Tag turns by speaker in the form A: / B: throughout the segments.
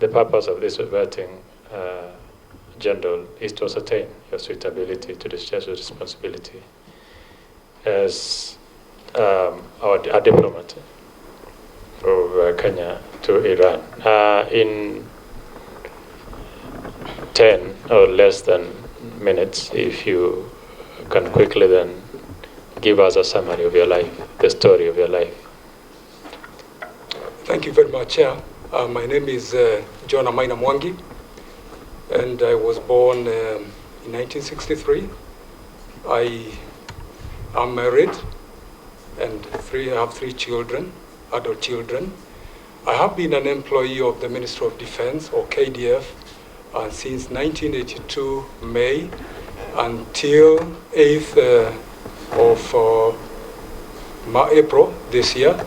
A: the purpose of this vetting, General, is to ascertain your suitability to discharge your responsibility as a diplomat of Kenya to Iran. In 10 or less than minutes, if you can quickly then give us a summary of your life, the story of your life.
B: Thank you very much, Chair. My name is John Maina Mwangi, and I was born in 1963. I am married, and I have three children, adult children. I have been an employee of the Ministry of Defense, or KDF, since 1982 May until 8th of April this year.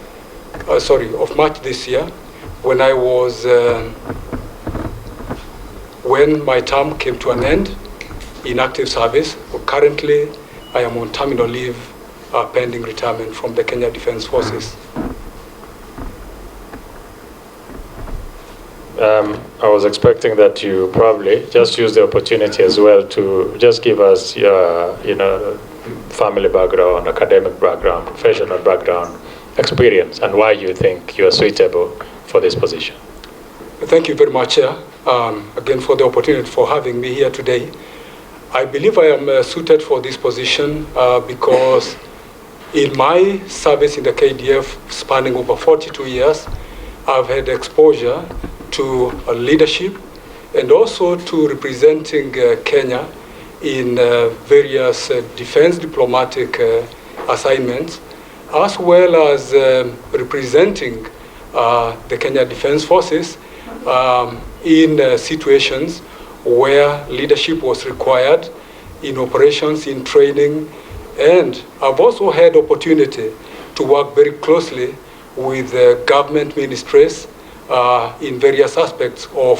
B: Of March this year, when I was when my term came to an end in active service. Currently, I am on terminal leave pending retirement from the Kenya Defense Forces.
A: I was expecting that you probably just use the opportunity as well to just give us your, family background, academic background, professional background, experience, and why you think you are suitable for this position.
B: Thank you very much, Chair, again for the opportunity for having me here today. I believe I am suited for this position because in my service in the KDF, spanning over 42 years, I've had exposure to leadership and also to representing Kenya in various defense diplomatic assignments, as well as representing the Kenya Defense Forces in situations where leadership was required in operations, in training, and I've also had opportunity to work very closely with government ministries in various aspects of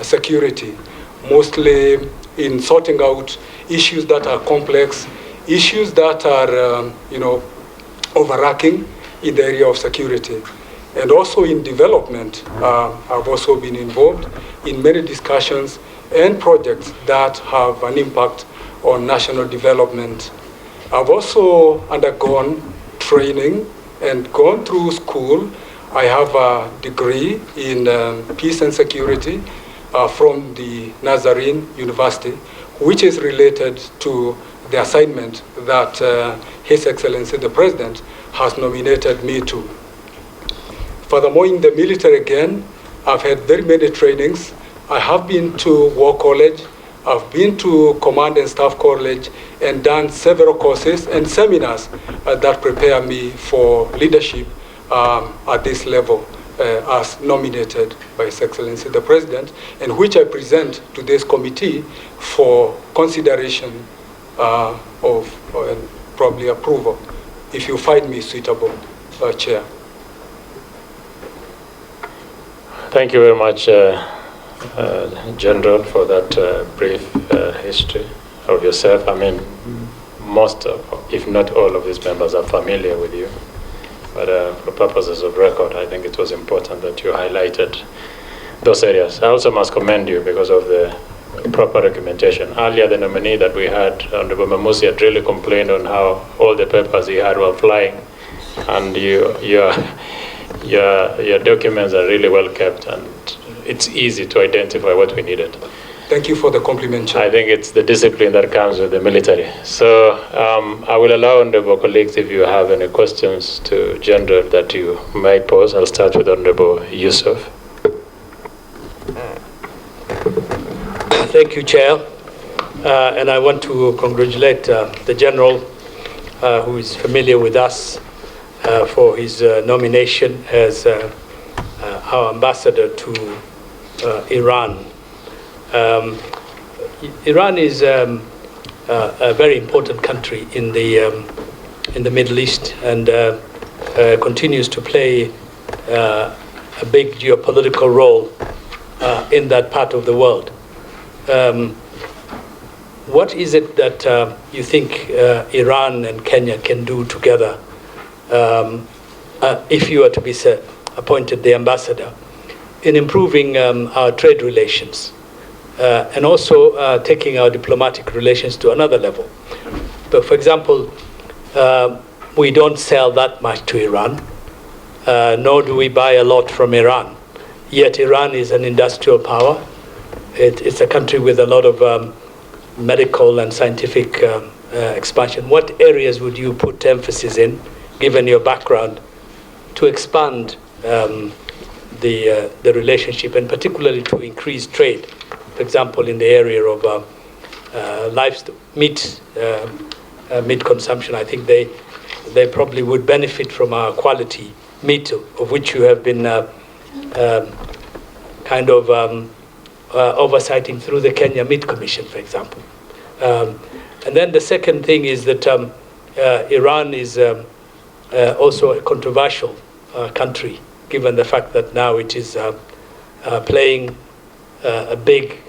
B: security, mostly in sorting out issues that are complex, issues that are, overarching in the area of security. And also in development, I've also been involved in many discussions and projects that have an impact on national development. I've also undergone training and gone through school. I have a degree in peace and security from the Nazarene University, which is related to the assignment that His Excellency the President has nominated me to. Furthermore, in the military again, I've had very many trainings. I have been to War College, I've been to Command and Staff College, and done several courses and seminars that prepare me for leadership at this level as nominated by His Excellency the President, and which I present to this committee for consideration of probably approval, if you find me suitable, Chair.
A: Thank you very much, General, for that brief history of yourself. I mean, most of, if not all of these members are familiar with you. But for purposes of record, I think it was important that you highlighted those areas. I also must commend you because of the proper documentation. Earlier, the nominee that we had, Honorable Mamusi, had really complained on how all the papers he had were flying, and your documents are really well kept, and it's easy to identify what we needed.
B: Thank you for the compliment, Chair.
A: I think it's the discipline that comes with the military. So I will allow Honorable colleagues, if you have any questions to General that you may pose. I'll start with Honorable Yusuf.
C: Thank you, Chair. And I want to congratulate the General, who is familiar with us, for his nomination as our ambassador to Iran. Iran is a very important country in the Middle East, and continues to play a big geopolitical role in that part of the world. What is it that you think Iran and Kenya can do together if you are to be appointed the ambassador? in improving our trade relations and also taking our diplomatic relations to another level. But for example, we don't sell that much to Iran, nor do we buy a lot from Iran. Yet Iran is an industrial power. It's a country with a lot of medical and scientific expansion. What areas would you put emphasis in, given your background, to expand the relationship, and particularly to increase trade? For example, in the area of livestock, meat consumption, I think they probably would benefit from our quality meat, of which you have been kind of oversighting through the Kenya Meat Commission, for example. And then the second thing is that Iran is also a controversial country, given the fact that now it is playing a big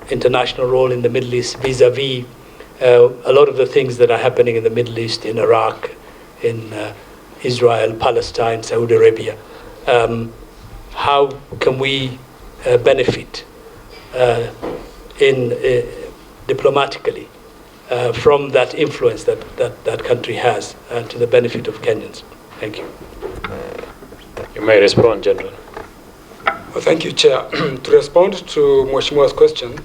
C: international role in the Middle East vis-a-vis a lot of the things that are happening in the Middle East, in Iraq, in Israel, Palestine, Saudi Arabia. How can we benefit diplomatically from that influence that country has to the benefit of Kenyans? Thank you.
A: You may respond, General.
B: Well, thank you, Chair. To respond to Mheshimiwa's question,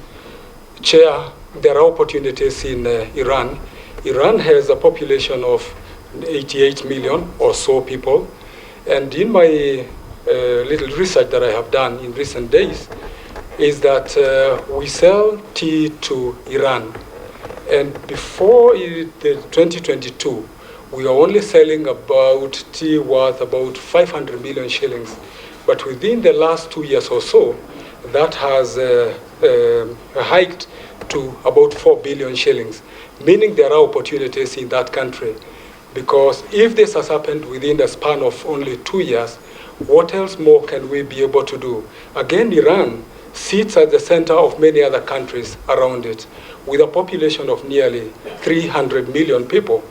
B: Chair, there are opportunities in Iran. Iran has a population of 88 million or so people. And in my little research that I have done in recent days, is that we sell tea to Iran. And before 2022, we are only selling about tea worth about 500 million shillings. But within the last 2 years or so, that has hiked to about 4 billion shillings, meaning there are opportunities in that country. Because if this has happened within the span of only 2 years, what else more can we be able to do? Again, Iran sits at the center of many other countries around it. With a population of nearly 300 million people,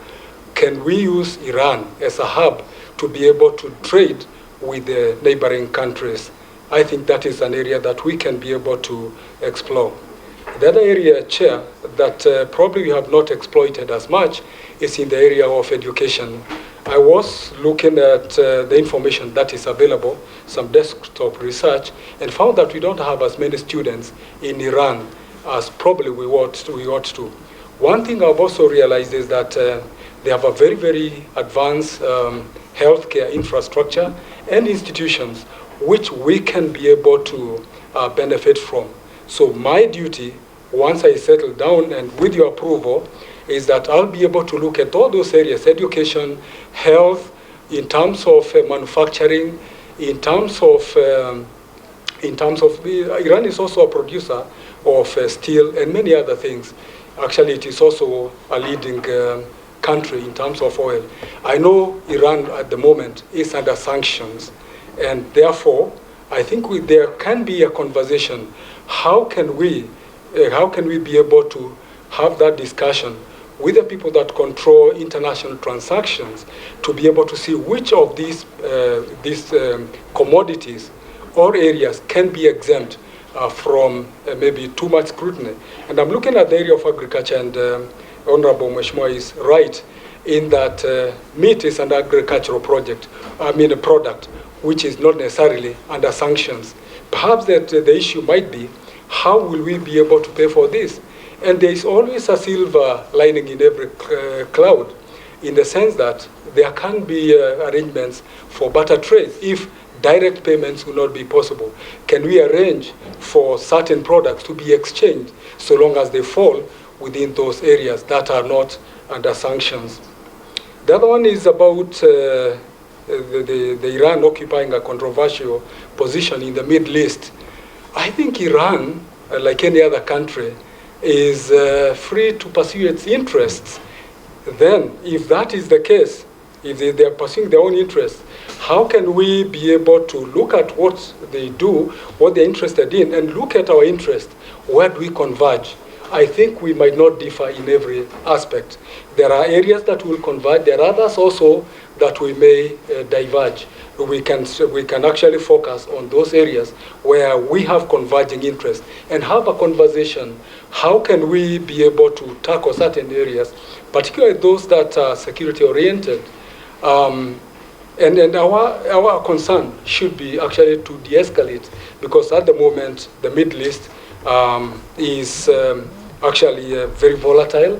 B: can we use Iran as a hub to be able to trade with the neighboring countries? I think that is an area that we can be able to explore. The other area, Chair, that probably we have not exploited as much is in the area of education. I was looking at the information that is available, some desktop research, and found that we don't have as many students in Iran as probably we ought to. One thing I've also realized is that they have a very, very advanced healthcare infrastructure and institutions which we can be able to benefit from. So my duty, once I settle down and with your approval, is that I'll be able to look at all those areas: education, health, in terms of manufacturing, in terms of Iran is also a producer of steel and many other things. Actually, it is also a leading country in terms of oil. I know Iran at the moment is under sanctions, and therefore, I think there can be a conversation. How can we be able to have that discussion with the people that control international transactions to be able to see which of these commodities or areas can be exempt from maybe too much scrutiny. And I'm looking at the area of agriculture, and Honorable Mheshimiwa is right in that meat is an agricultural product which is not necessarily under sanctions. Perhaps that the issue might be, how will we be able to pay for this? And there is always a silver lining in every cloud, in the sense that there can be arrangements for barter trade if direct payments will not be possible. Can we arrange for certain products to be exchanged so long as they fall within those areas that are not under sanctions? The other one is about the Iran occupying a controversial position in the Middle East. I think Iran, like any other country, is free to pursue its interests. Then, if that is the case, if they are pursuing their own interests, how can we be able to look at what they do, what they're interested in, and look at our interests? Where do we converge? I think we might not differ in every aspect. There are areas that will converge. There are others also that we may diverge. we can actually focus on those areas where we have converging interests and have a conversation. How can we be able to tackle certain areas, particularly those that are security oriented? And our concern should be actually to de-escalate, because at the moment the Middle East is actually very volatile.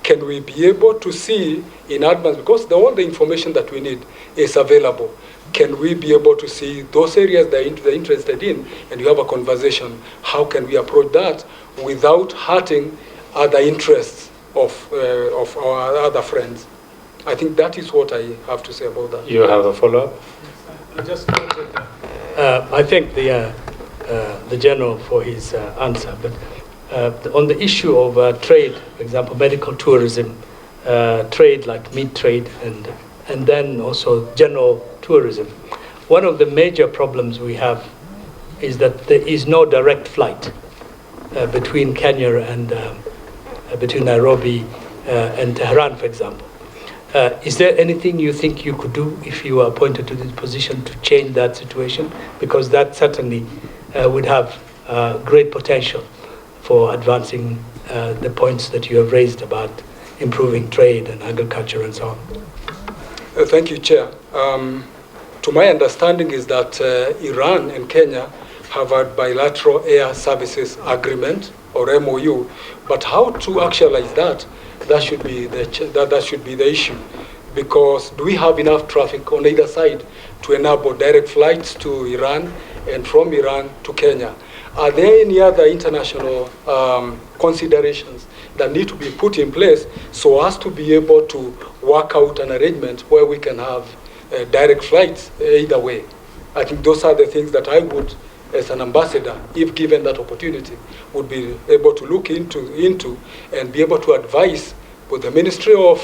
B: Can we be able to see in advance, because all the information that we need is available, can we be able to see those areas that they're interested in, and you have a conversation, how can we approach that without hurting other interests of our other friends? I think that is what I have to say about that.
A: You have a follow-up?
C: I thank the General for his answer, but on the issue of trade, for example, medical tourism, trade like meat trade, and then also general tourism, one of the major problems we have is that there is no direct flight between Kenya and between Nairobi and Tehran, for example. Is there anything you think you could do if you were appointed to this position to change that situation? Because that certainly would have great potential for advancing the points that you have raised about improving trade and agriculture and so on.
B: Thank you, Chair. To my understanding is that Iran and Kenya have a bilateral air services agreement, or MOU, but how to actualize that? That should be the issue, because do we have enough traffic on either side to enable direct flights to Iran and from Iran to Kenya? Are there any other international considerations that need to be put in place so as to be able to work out an arrangement where we can have direct flights either way? I think those are the things that I would, as an ambassador, if given that opportunity, would be able to look into and be able to advise with the Ministry of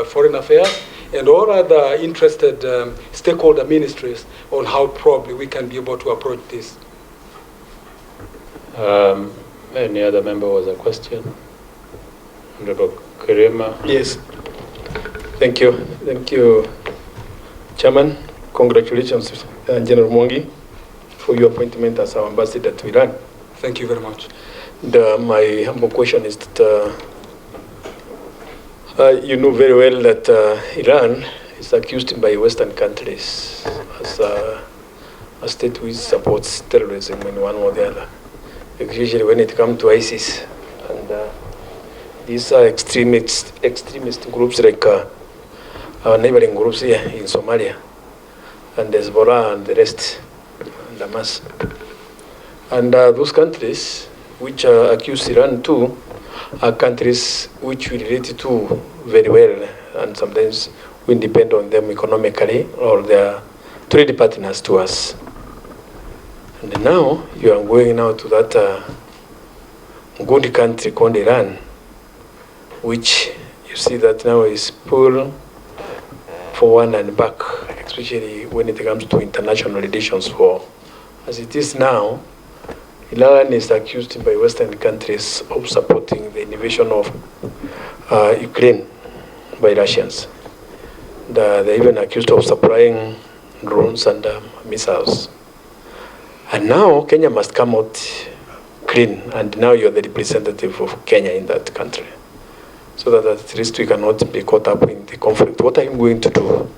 B: Foreign Affairs and all other interested stakeholder ministries on how probably we can be able to approach this.
A: Any other member was a question? Honorable Kirima.
D: Yes. Thank you. Thank you, Chairman. Congratulations, General Mwangi, for your appointment as our ambassador to Iran.
B: Thank you very much.
D: My humble question is that you know very well that Iran is accused by Western countries as a state which supports terrorism in one or the other, especially when it comes to ISIS. And these are extremist groups like our neighboring groups here in Somalia, and Hezbollah and the rest, and Hamas. And those countries which accuse Iran too are countries which we relate to very well, and sometimes we depend on them economically, or they are trade partners to us. And now you are going now to that good country called Iran, which you see that now is pulled forward and back, especially when it comes to international relations. For as it is now, Iran is accused by Western countries of supporting the invasion of Ukraine by Russians. They're even accused of supplying drones and missiles. And now Kenya must come out clean, and now you're the representative of Kenya in that country, so that at least we cannot be caught up in the conflict. What are you going to do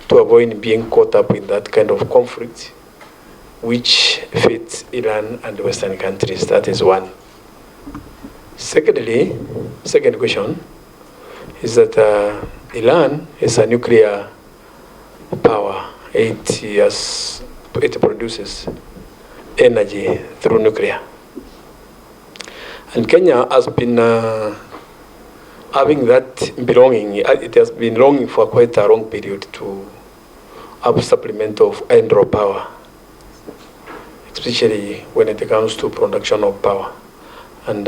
D: to avoid being caught up in that kind of conflict which fits Iran and Western countries? That is one. Secondly, second question is that Iran is a nuclear power. It produces energy through nuclear. And Kenya has been having that belonging. It has been longing for quite a long period to have a supplement of hydropower, especially when it comes to production of power. And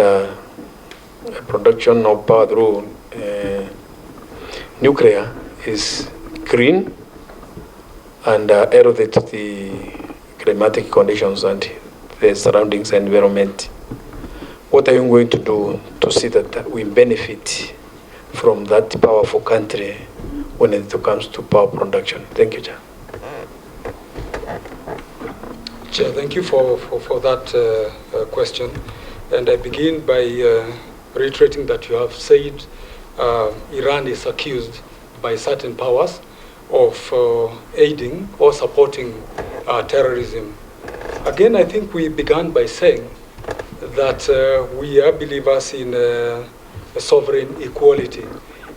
D: production of power through nuclear is green and elevate the climatic conditions and the surroundings environment. What are you going to do to see that we benefit from that powerful country when it comes to power production? Thank you, Chair.
B: Chair, thank you for that question. And I begin by reiterating that you have said Iran is accused by certain powers of aiding or supporting terrorism. Again, I think we began by saying that we are believers in a sovereign equality.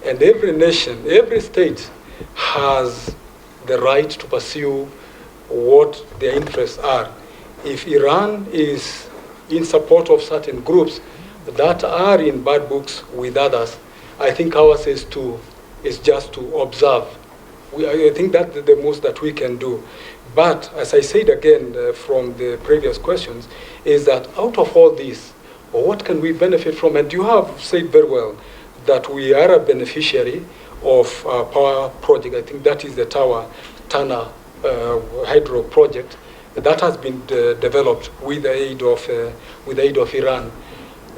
B: And every nation, every state has the right to pursue what their interests are. If Iran is in support of certain groups that are in bad books with others, I think ours is just to observe. I think that's the most that we can do. But as I said again from the previous questions, is that out of all this, what can we benefit from? And you have said very well that we are a beneficiary of a power project. I think that is the Tana hydro project that has been developed with the aid of Iran.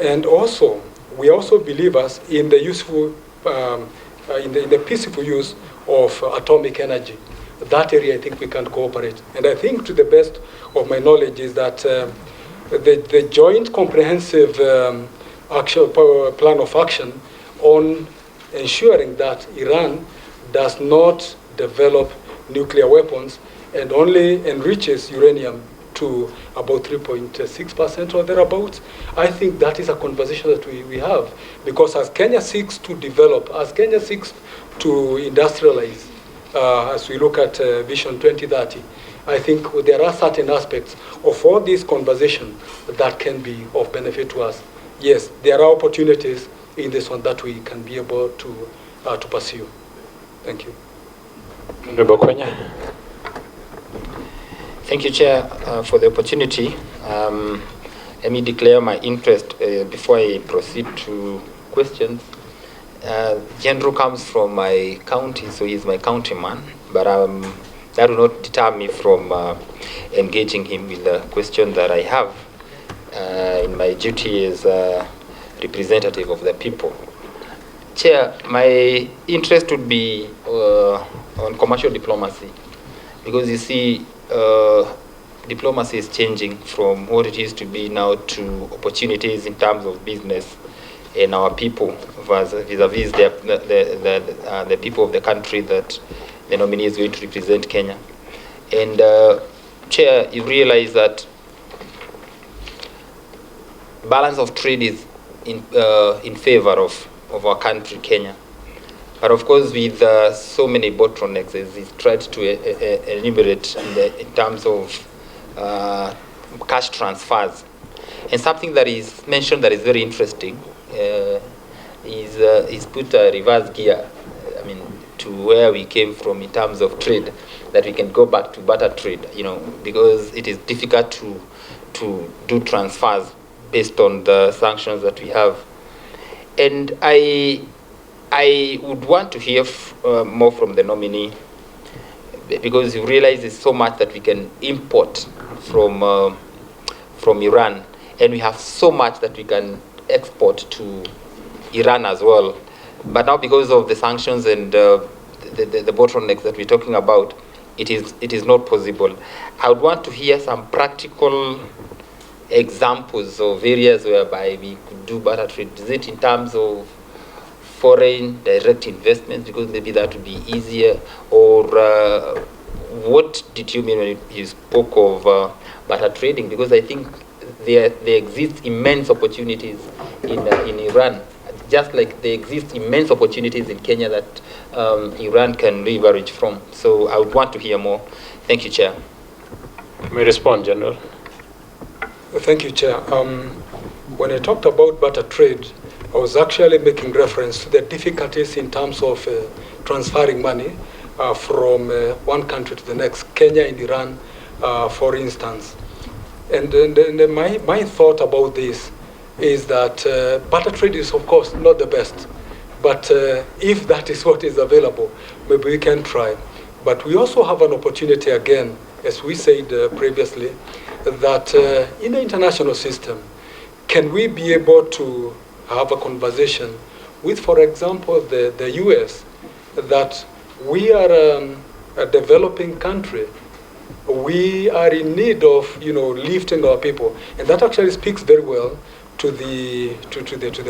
B: And also, we also believers in the useful, in the peaceful use of atomic energy. That area, I think we can cooperate. And I think, to the best of my knowledge, is that the joint comprehensive plan of action on ensuring that Iran does not develop nuclear weapons and only enriches uranium to about 3.6% or thereabouts. I think that is a conversation that we have, because as Kenya seeks to develop, as Kenya seeks to industrialize, as we look at Vision 2030, I think there are certain aspects of all these conversations that can be of benefit to us. Yes, there are opportunities in this one that we can be able to pursue. Thank you.
E: Thank you, Chair, for the opportunity. Let me declare my interest before I proceed to questions. General comes from my county, so he's my countryman, but that will not deter me from engaging him with the question that I have in my duty as a representative of the people. Chair, my interest would be on commercial diplomacy, because you see, diplomacy is changing from what it used to be now to opportunities in terms of business and our people vis-a-vis the people of the country that the nominee is going to represent Kenya. And Chair, you realize that balance of trade is in favor of our country, Kenya. But of course, with so many bottlenecks, it's tried to enumerate in terms of cash transfers. And something that is mentioned that is very interesting is put a reverse gear, to where we came from in terms of trade, that we can go back to barter trade, because it is difficult to do transfers based on the sanctions that we have. And I would want to hear more from the nominee, because you realize there's so much that we can import from Iran, and we have so much that we can export to Iran as well. But now, because of the sanctions and the bottlenecks that we're talking about, it is not possible. I would want to hear some practical examples of areas whereby we could do barter trade. Is it in terms of foreign direct investments, because maybe that would be easier, or what did you mean when you spoke of barter trading? Because I think there exist immense opportunities in Iran, just like there exist immense opportunities in Kenya that Iran can leverage from. So I would want to hear more. Thank you, Chair.
A: May I respond, General?
B: Thank you, Chair. When I talked about barter trade, I was actually making reference to the difficulties in terms of transferring money from one country to the next, Kenya and Iran, for instance. And my thought about this is that barter trade is, of course, not the best. But if that is what is available, maybe we can try. But we also have an opportunity, again, as we said previously, that in the international system, can we be able to have a conversation with, for example, the US, that we are a developing country, we are in need of, lifting our people. And that actually speaks very well to the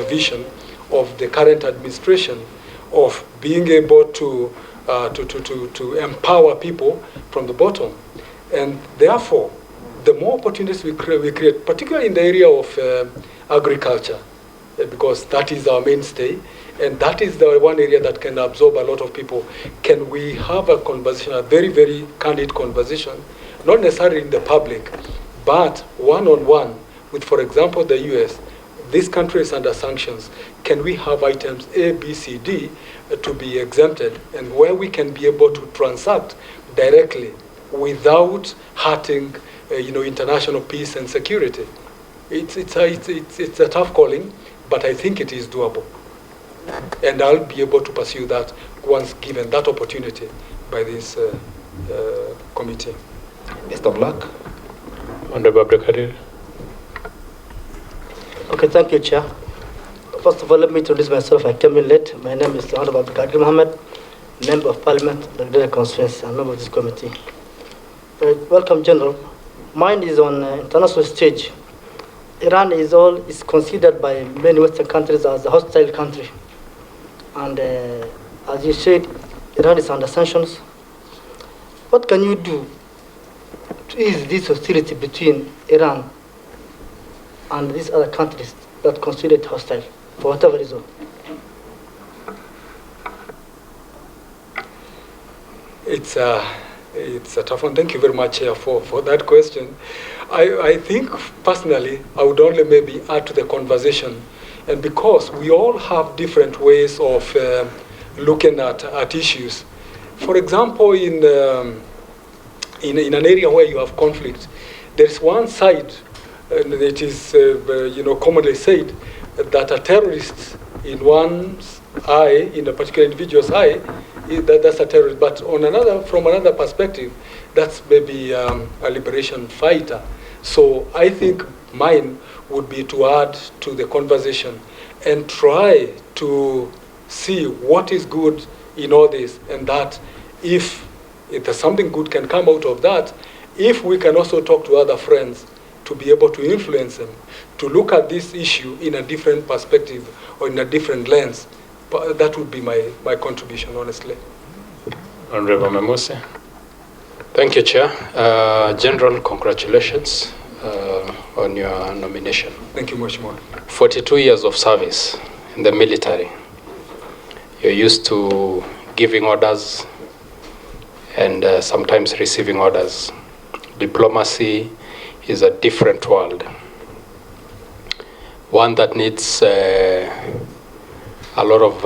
B: vision of the current administration of being able to empower people from the bottom. And therefore, the more opportunities we create, particularly in the area of agriculture, because that is our mainstay, and that is the one area that can absorb a lot of people. Can we have a conversation, a very, very candid conversation, not necessarily in the public, but one-on-one with, for example, the US. This country is under sanctions. Can we have items A, B, C, D to be exempted, and where we can be able to transact directly without hurting, international peace and security? It's a tough calling, but I think it is doable. And I'll be able to pursue that once given that opportunity by this committee.
E: Best of luck.
A: Honorable Brigadier.
F: Okay, thank you, Chair. First of all, let me introduce myself. I came in late. My name is Honorable Brigadier Mohammed, Member of Parliament, the Brigadier Conference, and member of this committee. Welcome, General. Mine is on international stage. Iran is considered by many Western countries as a hostile country. And as you said, Iran is under sanctions. What can you do to ease this hostility between Iran and these other countries that consider it hostile, for whatever reason?
B: It's a tough one. Thank you very much, Chair, for that question. I think, personally, I would only maybe add to the conversation. And because we all have different ways of looking at issues. For example, in an area where you have conflict, there's one side, and it is commonly said that a terrorist in one's eye, in a particular individual's eye, that's a terrorist. But from another perspective, that's maybe a liberation fighter. So I think mine would be to add to the conversation and try to see what is good in all this, and that if there's something good can come out of that, if we can also talk to other friends to be able to influence them, to look at this issue in a different perspective or in a different lens. But that would be my contribution, honestly.
A: Honorable Memusi.
C: Thank you, Chair. General, congratulations on your nomination.
B: Thank you much more.
C: 42 years of service in the military. You're used to giving orders and sometimes receiving orders. Diplomacy is a different world, one that needs a lot of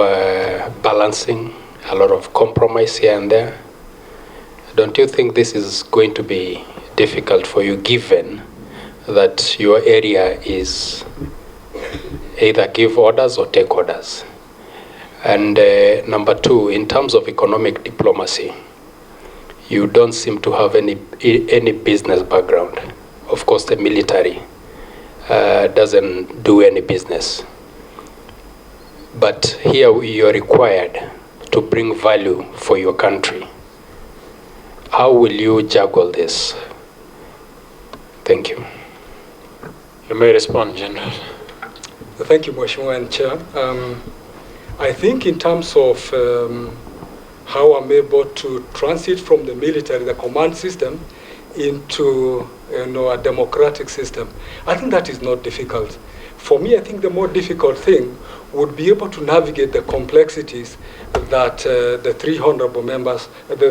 C: balancing, a lot of compromise here and there. Don't you think this is going to be difficult for you, given that your area is either give orders or take orders? And number two, in terms of economic diplomacy, you don't seem to have any business background. Of course, the military doesn't do any business. But here you're required to bring value for your country. How will you juggle this? Thank you.
A: You may respond, General.
B: Thank you, Mheshimiwa and Chair. I think in terms of how I'm able to transit from the military, the command system, into a democratic system, I think that is not difficult. For me, I think the more difficult thing would be able to navigate the complexities that the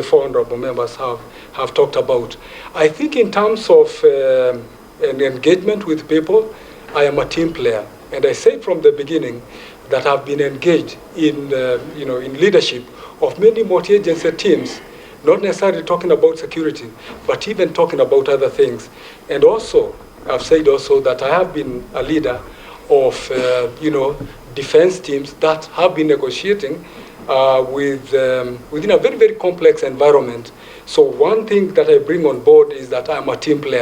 B: four honorable members have talked about. I think in terms of an engagement with people, I am a team player. And I said from the beginning that I've been engaged in leadership of many multi-agency teams, not necessarily talking about security, but even talking about other things. And also, I've said also that I have been a leader of, defense teams that have been negotiating within a very, very complex environment. So one thing that I bring on board is that I'm a team player.